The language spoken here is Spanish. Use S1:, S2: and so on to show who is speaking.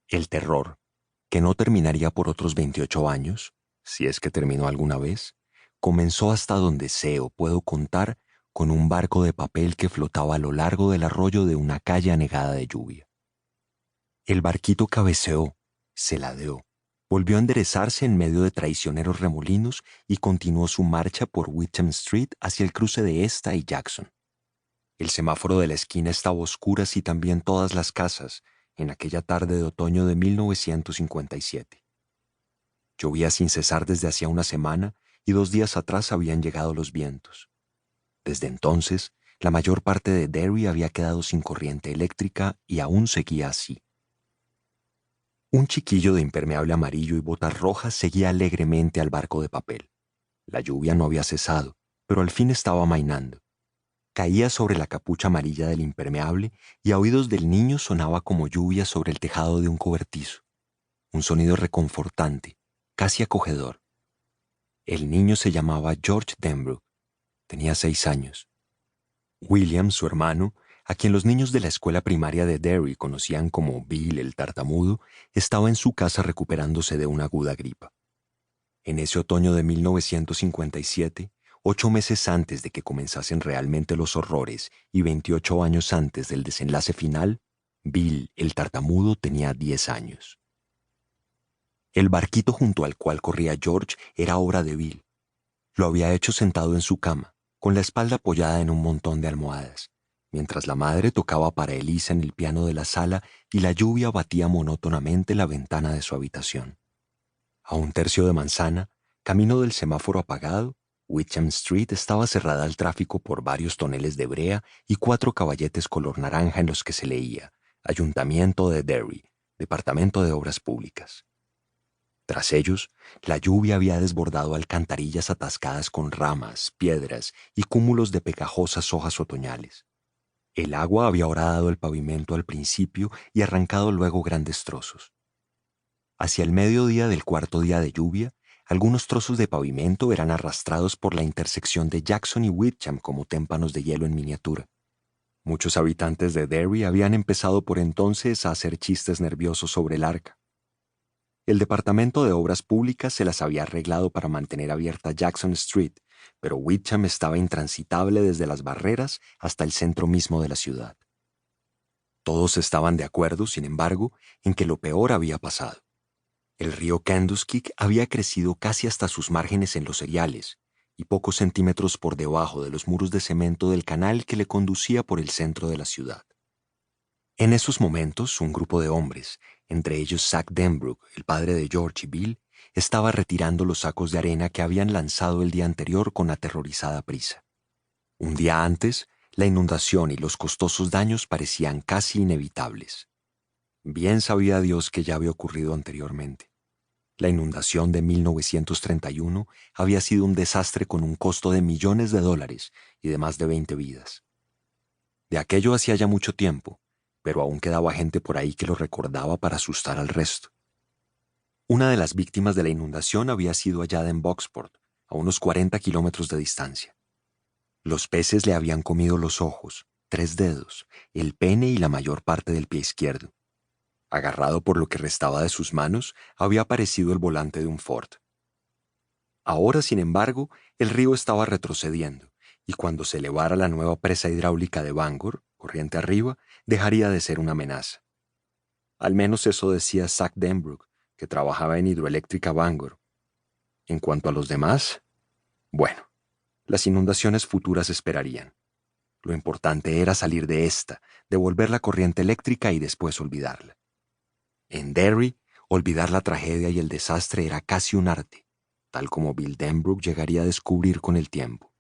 S1: El terror, que no terminaría por otros 28 años, si es que terminó alguna vez, comenzó hasta donde sé o puedo contar con un barco de papel que flotaba a lo largo del arroyo de una calle anegada de lluvia. El barquito cabeceó, se ladeó, volvió a enderezarse en medio de traicioneros remolinos y continuó su marcha por Witcham Street hacia el cruce de esta y Jackson. El semáforo de la esquina estaba a oscuras y también todas las casas en aquella tarde de otoño de 1957. Llovía sin cesar desde hacía una semana y 2 días atrás habían llegado los vientos. Desde entonces, la mayor parte de Derry había quedado sin corriente eléctrica y aún seguía así. Un chiquillo de impermeable amarillo y botas rojas seguía alegremente al barco de papel. La lluvia no había cesado, pero al fin estaba amainando. Caía sobre la capucha amarilla del impermeable y a oídos del niño sonaba como lluvia sobre el tejado de un cobertizo. Un sonido reconfortante, casi acogedor. El niño se llamaba George Denbrook. Tenía 6 años. William, su hermano, a quien los niños de la escuela primaria de Derry conocían como Bill el tartamudo, estaba en su casa recuperándose de una aguda gripa. En ese otoño de 1957, 8 meses antes de que comenzasen realmente los horrores y 28 años antes del desenlace final, Bill el tartamudo tenía 10 años. El barquito junto al cual corría George era obra de Bill. Lo había hecho sentado en su cama, con la espalda apoyada en un montón de almohadas, mientras la madre tocaba para Elisa en el piano de la sala y la lluvia batía monótonamente la ventana de su habitación. A un tercio de manzana, camino del semáforo apagado, Witcham Street estaba cerrada al tráfico por varios toneles de brea y 4 caballetes color naranja en los que se leía Ayuntamiento de Derry, Departamento de Obras Públicas. Tras ellos, la lluvia había desbordado alcantarillas atascadas con ramas, piedras y cúmulos de pegajosas hojas otoñales. El agua había horadado el pavimento al principio y arrancado luego grandes trozos. Hacia el mediodía del cuarto día de lluvia, algunos trozos de pavimento eran arrastrados por la intersección de Jackson y Witcham como témpanos de hielo en miniatura. Muchos habitantes de Derry habían empezado por entonces a hacer chistes nerviosos sobre el arca. El Departamento de Obras Públicas se las había arreglado para mantener abierta Jackson Street, pero Witcham estaba intransitable desde las barreras hasta el centro mismo de la ciudad. Todos estaban de acuerdo, sin embargo, en que lo peor había pasado. El río Candlestick había crecido casi hasta sus márgenes en los cereales y pocos centímetros por debajo de los muros de cemento del canal que le conducía por el centro de la ciudad. En esos momentos, un grupo de hombres, entre ellos Zack Denbrook, el padre de George y Bill, estaba retirando los sacos de arena que habían lanzado el día anterior con aterrorizada prisa. Un día antes, la inundación y los costosos daños parecían casi inevitables. Bien sabía Dios que ya había ocurrido anteriormente. La inundación de 1931 había sido un desastre con un costo de millones de dólares y de más de 20 vidas. De aquello hacía ya mucho tiempo, pero aún quedaba gente por ahí que lo recordaba para asustar al resto. Una de las víctimas de la inundación había sido hallada en Bucksport, a unos 40 kilómetros de distancia. Los peces le habían comido los ojos, 3 dedos, el pene y la mayor parte del pie izquierdo. Agarrado por lo que restaba de sus manos, había aparecido el volante de un Ford. Ahora, sin embargo, el río estaba retrocediendo, y cuando se elevara la nueva presa hidráulica de Bangor, corriente arriba, dejaría de ser una amenaza. Al menos eso decía Zack Denbrook, que trabajaba en Hidroeléctrica Bangor. En cuanto a los demás, bueno, las inundaciones futuras esperarían. Lo importante era salir de esta, devolver la corriente eléctrica y después olvidarla. En Derry, olvidar la tragedia y el desastre era casi un arte, tal como Bill Denbrook llegaría a descubrir con el tiempo.